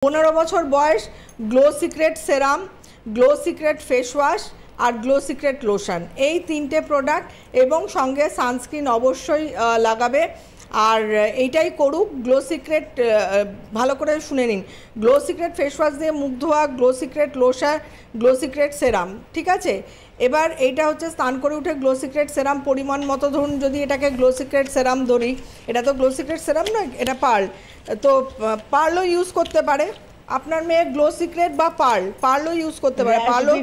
15 বছর বয়স glow secret সেরাম, glow secret face wash আর glow secret lotion, এই তিনটে প্রোডাক্ট এবং সঙ্গে সানস্ক্রিন অবশ্যই লাগাবে। আর এইটাই করুক। গ্লো সিক্রেট ভালো করে শুনে নিন, গ্লো সিক্রেট ফেস ওয়াশ দিয়ে মুখ ধোয়া, glow secret lotion, glow secret serum, ঠিক আছে। এবার এইটা হচ্ছে স্নান করে উঠে গ্লো সিক্রেট সেরাম পরিমাণ মতো, ধরুন যদি এটাকে গ্লো সিক্রেট সেরাম ধরি, এটা তো গ্লো সিক্রেট সেরাম নয়, এটা পার্ল, তো পার্লও ইউজ করতে পারে আপনার মেয়ে, গ্লো সিক্রেট বা পার্লও ইউজ করতে পারে। পার্লও,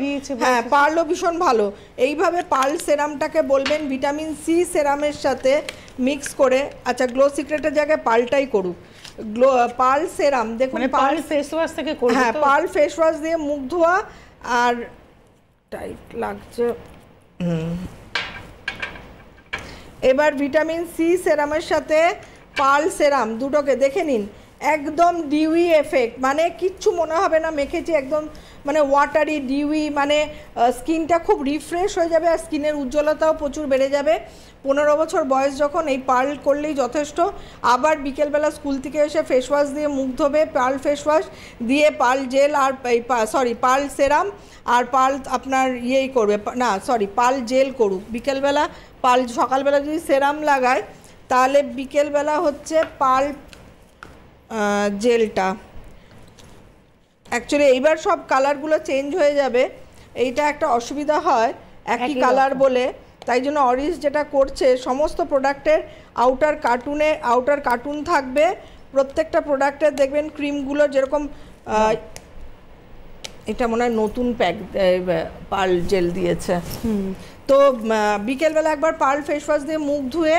হ্যাঁ পার্লও ভীষণ ভালো। এইভাবে পার্ল সেরামটাকে বলবেন ভিটামিন সি সেরামের সাথে মিক্স করে, আচ্ছা গ্লো সিক্রেটের জায়গায় পার্লটাই করুক, গ্লো পার্ল সেরাম দেখুন, মানে পার্ল ফেস ওয়াশ থেকে করব, হ্যাঁ পার্ল ফেস ওয়াশ দিয়ে মুখ ধোয়া। আর টাইট লাগছে, এবার ভিটামিন সি সেরামের সাথে পার্ল সেরাম দুটোকে দেখে নিন, একদম ডিউই এফেক্ট, মানে কিচ্ছু মনে হবে না মেখেছি, একদম মানে ওয়াটারি ডিউই, মানে স্কিনটা খুব রিফ্রেশ হয়ে যাবে আর স্কিনের উজ্জ্বলতাও প্রচুর বেড়ে যাবে। 15 বছর বয়স যখন এই পার্ল করলেই যথেষ্ট। আবার বিকেলবেলা স্কুল থেকে এসে ফেস ওয়াশ দিয়ে মুখ ধোবে, পার্ল ফেস ওয়াশ দিয়ে পার্ল জেল আর পার্ল সেরাম আর পার্ল আপনার ইয়েই করবে, না সরি পার্ল জেল করুক বিকেলবেলা। পার্ল সকালবেলা যদি সেরাম লাগায় তাহলে বিকেলবেলা হচ্ছে পার্ল জেলটা। অ্যাকচুয়ালি এইবার সব কালারগুলো চেঞ্জ হয়ে যাবে, এইটা একটা অসুবিধা হয় একই কালার বলে, তাই জন্য অরিস যেটা করছে সমস্ত প্রোডাক্টের আউটার কার্টুন থাকবে প্রত্যেকটা প্রোডাক্টের। দেখবেন ক্রিমগুলো যেরকম, এটা মনে হয় নতুন প্যাক পার্ল জেল দিয়েছে, তো বিকেলবেলা একবার পার্ল ফেস ওয়াশ দিয়ে মুখ ধুয়ে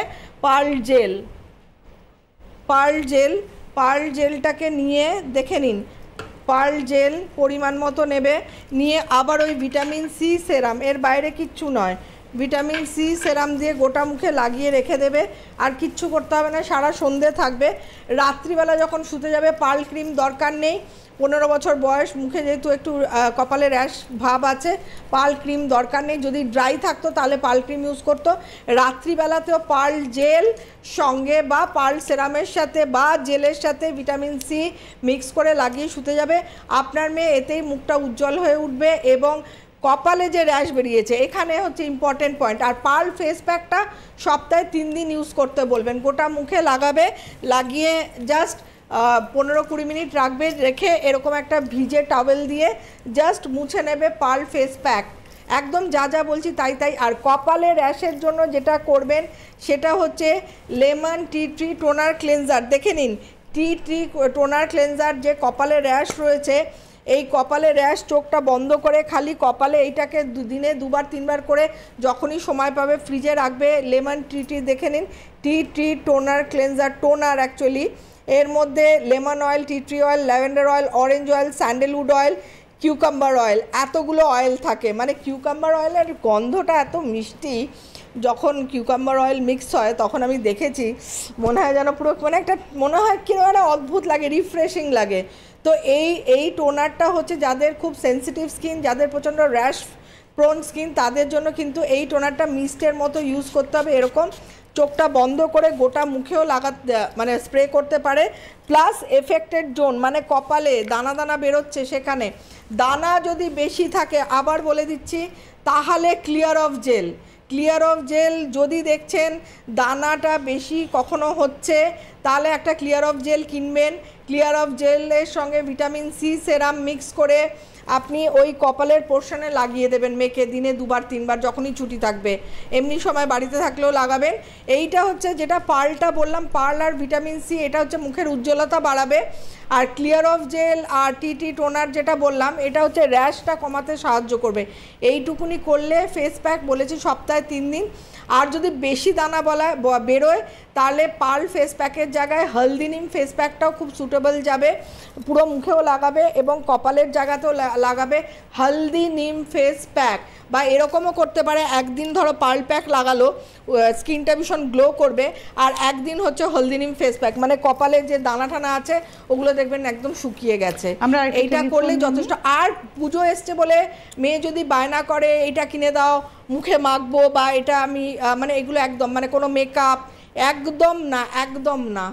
পার্ল জেলটাকে নিয়ে দেখে নিন, পার্ল জেল পরিমাণ মতো নেবে, নিয়ে আবার ওই ভিটামিন সি সেরাম, এর বাইরে কিচ্ছু নয়, ভিটামিন সি সেরাম দিয়ে গোটা মুখে লাগিয়ে রেখে দেবে, আর কিচ্ছু করতে হবে না, সারা সন্ধে থাকবে। রাত্রিবেলা যখন শুতে যাবে পার্ল ক্রিম দরকার নেই, 15 বছর বয়স, মুখে যেহেতু একটু কপালে র্যাশ ভাব আছে, পার্ল ক্রিম দরকার নেই। যদি ড্রাই থাকতো তাহলে পার্ল ক্রিম ইউজ করতো। রাত্রিবেলাতেও পার্ল জেল সঙ্গে বা পার্ল সেরামের সাথে বা জেলের সাথে ভিটামিন সি মিক্স করে লাগিয়ে শুতে যাবে। আপনার মেয়ে এতেই মুখটা উজ্জ্বল হয়ে উঠবে এবং কপালে যে র্যাশ বেরিয়েছে এখানে হচ্ছে ইম্পর্টেন্ট পয়েন্ট। আর পার্ল ফেস প্যাকটা সপ্তাহে 3 দিন ইউজ করতে বলবেন, গোটা মুখে লাগাবে, লাগিয়ে জাস্ট 15-20 মিনিট রাখবে, রেখে এরকম একটা ভিজে টাওয়েল দিয়ে জাস্ট মুছে নেবে পার্ল ফেস প্যাক। একদম যা যা বলছি তাই। আর কপালে র্যাশের জন্য যেটা করবেন সেটা হচ্ছে lemon tea tree toner cleanser, দেখে নিন টি ট্রি টোনার ক্লেনজার। যে কপালে র্যাশ রয়েছে, এই কপালে র্যাশ চোখটা বন্ধ করে খালি কপালে এইটাকে দিনে 2-3 করে যখনই সময় পাবে ফ্রিজে রাখবে। লেমন টি ট্রি দেখে নিন, tea tree toner cleanser, toner actually, এর মধ্যে lemon oil, tea tree oil, lavender oil, orange oil, sandalwood oil, cucumber oil, এতগুলো অয়েল থাকে। মানে কিউকাম্বার অয়েলের গন্ধটা এত মিষ্টি, যখন কিউকাম্বার অয়েল মিক্স হয় তখন আমি দেখেছি, মনে হয় যেন পুরো মানে একটা মনে হয় কিরকম একটা অদ্ভুত লাগে, রিফ্রেশিং লাগে। তো এই টোনারটা হচ্ছে যাদের খুব সেন্সিটিভ স্কিন, যাদের প্রচণ্ড র্যাশ প্রোন স্কিন, তাদের জন্য কিন্তু এই টোনারটা মিস্টের মতো ইউজ করতে হবে। এরকম চোখটা বন্ধ করে গোটা মুখেও মানে স্প্রে করতে পারে। প্লাস এফেক্টেড জোন, মানে কপালে দানা দানা বেরোচ্ছে, সেখানে দানা যদি বেশি থাকে, আবার বলে দিচ্ছি, তাহলে ক্লিয়ার অফ জেল যদি দেখছেন দানাটা বেশি কখনো হচ্ছে, তাহলে একটা ক্লিয়ার অফ জেল কিনবেন। ক্লিয়ার অফ জেলের সঙ্গে ভিটামিন সি সেরাম মিক্স করে আপনি ওই কপালের পোর্শনে লাগিয়ে দেবেন মেয়েকে, দিনে 2-3 যখনই ছুটি থাকবে, এমনি সময় বাড়িতে থাকলেও লাগাবেন। এইটা হচ্ছে যেটা পার্লটা বললাম, পার্ল আর ভিটামিন সি, এটা হচ্ছে মুখের উজ্জ্বলতা বাড়াবে। আর ক্লিয়ার অফ জেল আর টি টোনার যেটা বললাম, এটা হচ্ছে র্যাশটা কমাতে সাহায্য করবে। এইটুকুনি করলে ফেস প্যাক বলেছি সপ্তাহে 3 দিন। আর যদি বেশি দানা বেরোয় তাহলে পার্ল ফেস প্যাকের জায়গায় হলদি নিম ফেস প্যাকটাও খুব সুটেবল যাবে, পুরো মুখেও লাগাবে এবং কপালের জায়গাতেও লাগাবে হলদি নিম ফেস প্যাক। বা এরকমও করতে পারে, একদিন ধরো পার্ল প্যাক লাগালো, স্কিনটা ভীষণ গ্লো করবে, আর একদিন হচ্ছে হলদি নিম ফেস প্যাক, মানে কপালে যে দানা টানা আছে ওগুলো দেখবেন একদম শুকিয়ে গেছে। এইটা করলে যথেষ্ট। আর পুজো এসছে বলে মেয়ে যদি বায়না করে এইটা কিনে দাও মুখে মাখবো, বা এটা আমি মানে এগুলো একদম মানে কোনো মেকআপ একদম না।